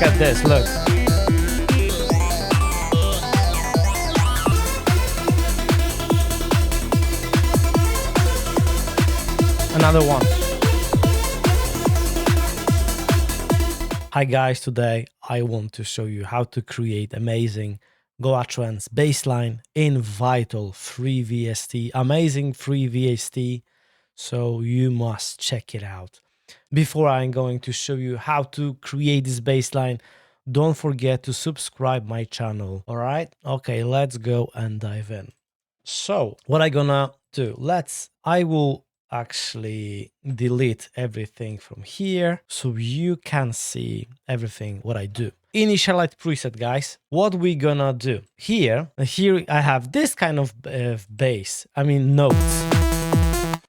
at this, look. Another one. Hi guys, today I want to show you how to create amazing Goa Trance bassline in Vital free VST, amazing free VST, so you must check it out. Before I'm going to show you how to create this bassline, don't forget to subscribe my channel, all right? Okay, let's go and dive in. So what I'm gonna do, I will actually delete everything from here so you can see everything what I do. Initialize preset, guys. What we gonna do here I have this kind of bass, notes.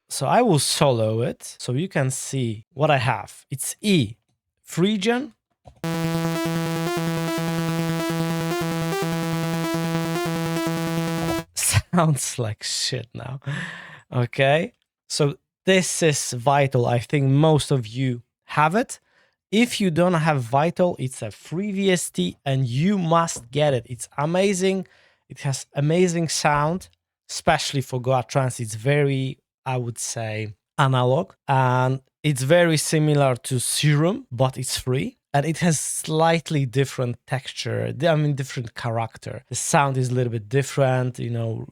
So I will solo it so you can see what I have. It's E, Phrygian, sounds like shit now. Okay, so this is Vital. I think most of you have it. If you don't have Vital, it's a free VST and you must get it. It's amazing. It has amazing sound, especially for Goa Trance. It's very, I would say, analog, and it's very similar to Serum, but it's free. And it has slightly different texture, different character. The sound is a little bit different,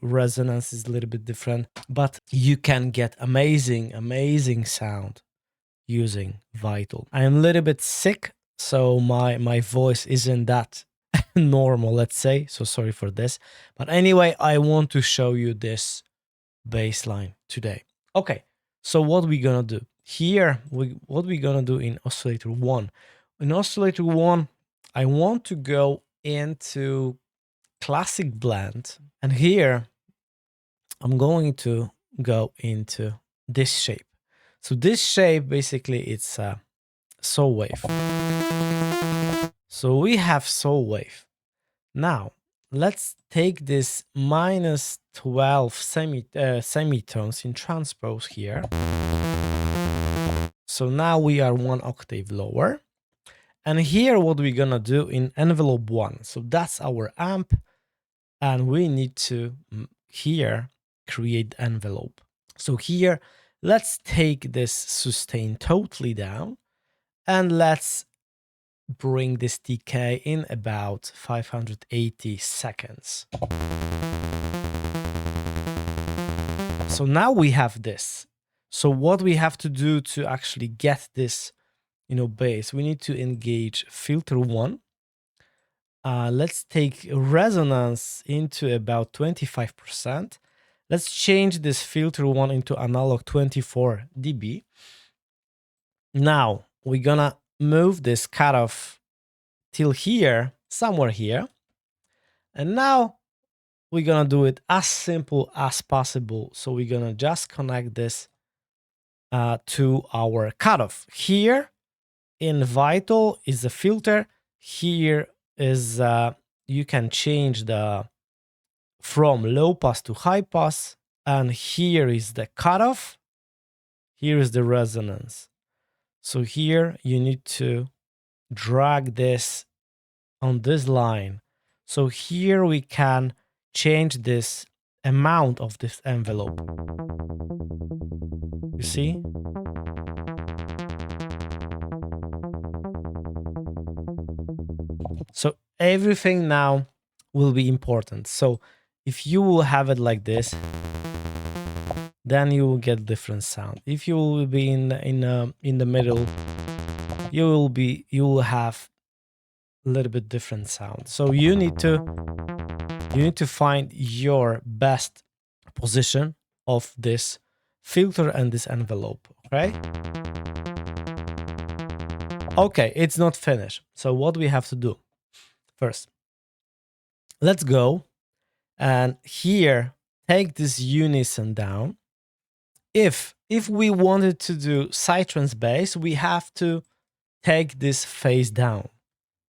resonance is a little bit different, but you can get amazing sound using Vital. I am a little bit sick, so my voice isn't that normal, let's say, so sorry for this. But anyway, I want to show you this bassline today. Okay, so what we gonna do? Here, what we gonna do in Oscillator 1? In Oscillator 1, I want to go into Classic Blend, and here I'm going to go into this shape. So this shape, basically, it's a saw wave. So we have saw wave. Now, let's take this -12 semitones in transpose here. So now we are 1 octave lower. And here what we're gonna do in envelope 1. So that's our amp. And we need to here create envelope. So here, let's take this sustain totally down. And let's bring this decay in about 580 seconds. So now we have this. So what we have to do to actually get this bass, we need to engage filter 1. Let's take resonance into about 25%. Let's change this filter 1 into analog 24 dB. Now we're gonna move this cutoff till here, somewhere here. And now we're gonna do it as simple as possible. So we're gonna just connect this to our cutoff. Here in Vital is the filter. Here is you can change the from low pass to high pass, and here is the cutoff. Here is the resonance. So here you need to drag this on this line. So here we can change this amount of this envelope. You see? So everything now will be important. So if you will have it like this, then you will get different sound. If you will be in the middle, you will have a little bit different sound. So you need to find your best position of this filter and this envelope. Okay. Okay, it's not finished. So what we have to do first? Let's go and here take this unison down. If we wanted to do psytrance bass, we have to take this phase down.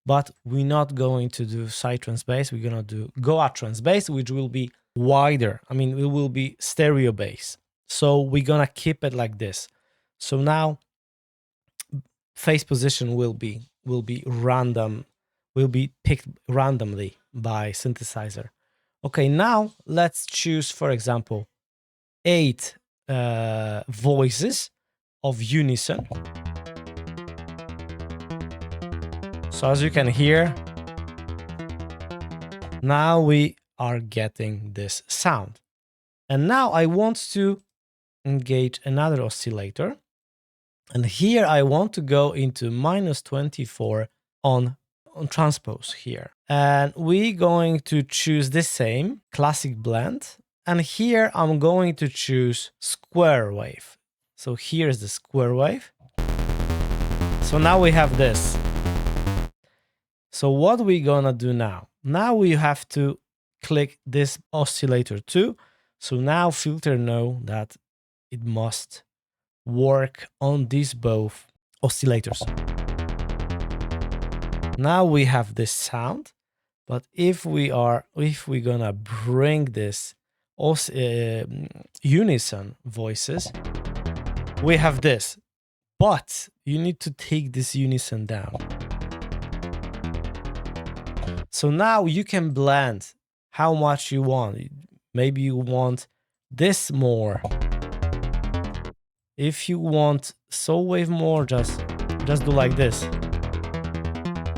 But we're not going to do psytrance bass. We're gonna do Goa Trance bass, which will be wider. I mean, it will be stereo bass. So we're gonna keep it like this. So now phase position will be will be random, will be picked randomly by synthesizer. Okay, now let's choose, for example, 8 voices of unison. So as you can hear, now we are getting this sound. And now I want to engage another oscillator. And here I want to go into -24 on transpose here. And we're going to choose the same classic blend. And here I'm going to choose square wave. So here's the square wave. So now we have this. So what we're gonna do now? Now we have to click this oscillator too. So now filter know that it must work on these both oscillators. Now we have this sound, but if we're gonna bring this unison voices, we have this, but you need to take this unison down. So now you can blend how much you want. Maybe you want this more. If you want soul wave more, just do like this.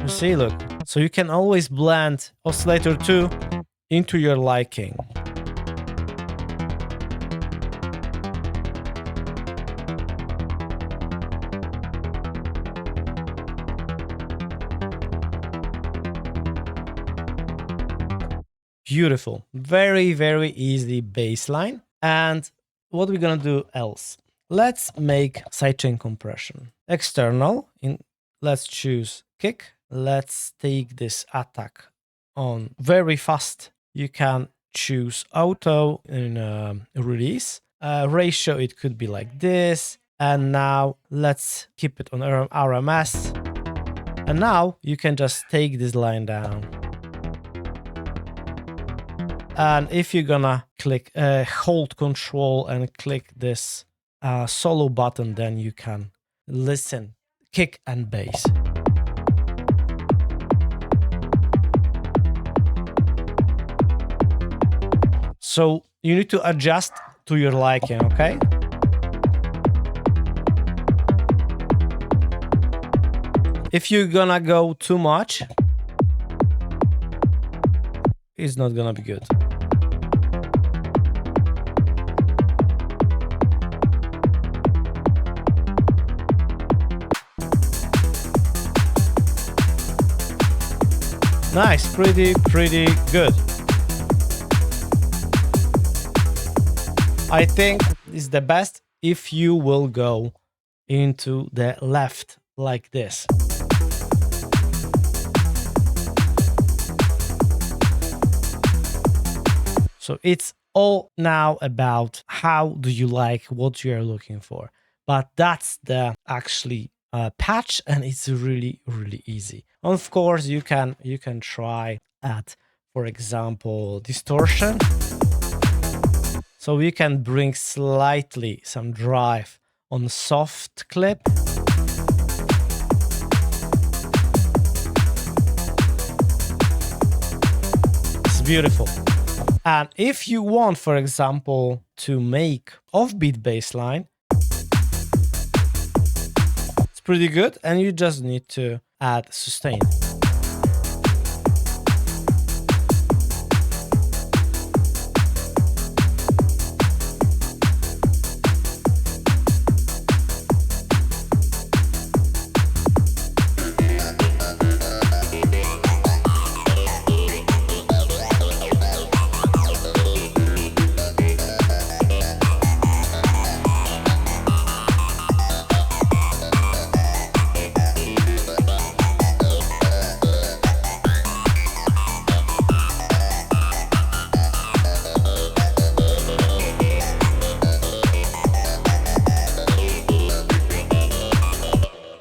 You see, look. So you can always blend oscillator 2 into your liking. Beautiful. Very, very easy baseline. And what we're gonna do else? Let's make sidechain compression. External, let's choose kick. Let's take this attack on very fast. You can choose auto in release. Ratio, it could be like this. And now let's keep it on RMS. And now you can just take this line down. And if you're gonna click, hold control and click this solo button, then you can listen, kick and bass. So you need to adjust to your liking, okay? If you're gonna go too much, it's not gonna be good. Nice, pretty good. I think it's the best if you will go into the left like this. So it's all now about how do you like what you are looking for. But that's the actually patch, and it's really easy. Of course, you can try at, for example, distortion. So we can bring slightly some drive on soft clip. It's beautiful. And if you want, for example, to make offbeat bassline, it's pretty good, and you just need to add sustain.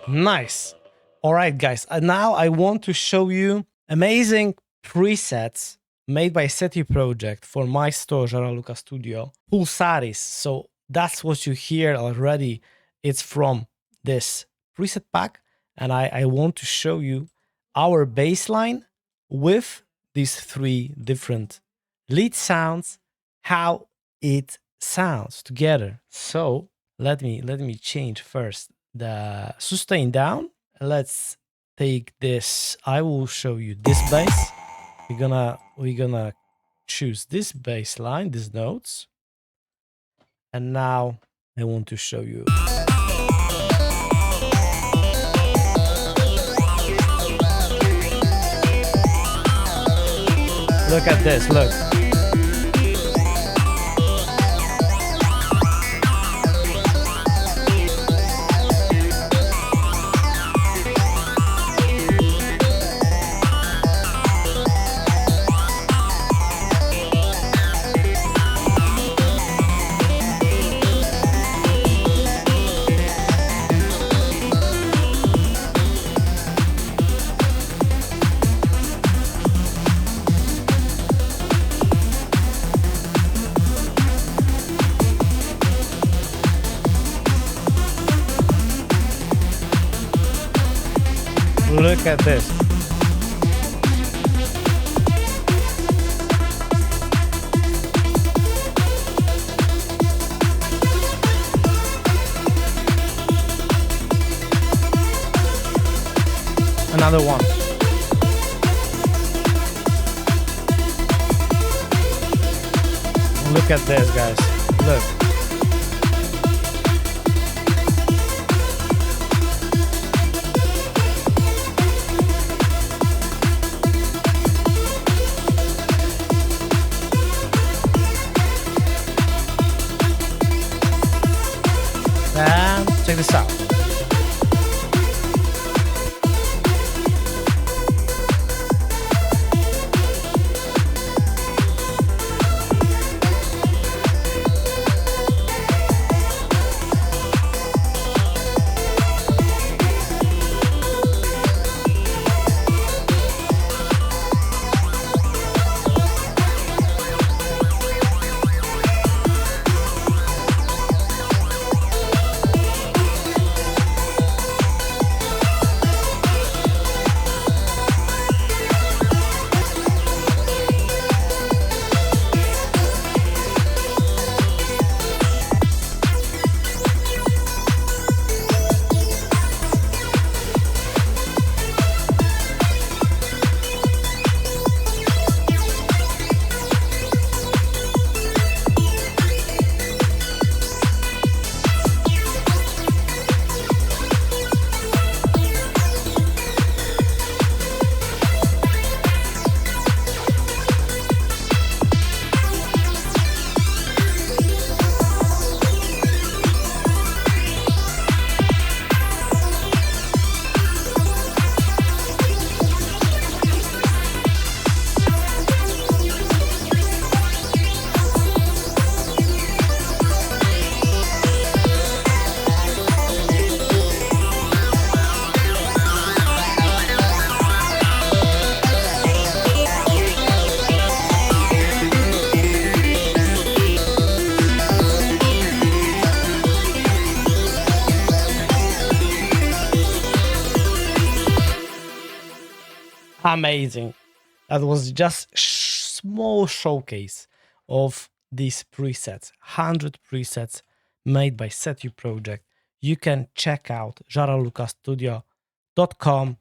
Nice. All right, guys. Now I want to show you amazing presets made by SETI Project for my store, JaraLuca Studio. Pulsaris. So that's what you hear already. It's from this preset pack. and I want to show you our bass line with these three different lead sounds, how it sounds together. So let me change first the sustain down. Let's take this. I will show you this bass. We're gonna choose this bass line, these notes, and now I want to show you. Look at this, look. Look at this. Another one. Look at this, guys. Look. And check this out. Amazing. That was just small showcase of these presets. 100 presets made by Setu Project. You can check out JaraLucaStudio.com.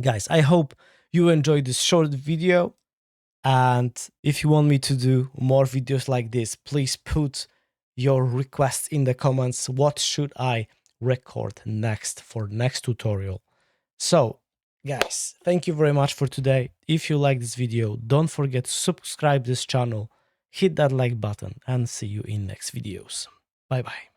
Guys, I hope you enjoyed this short video. And if you want me to do more videos like this, please put your requests in the comments. What should I record next for next tutorial? So, guys, thank you very much for today. If you like this video, don't forget to subscribe this channel, hit that like button, and see you in next videos. Bye bye.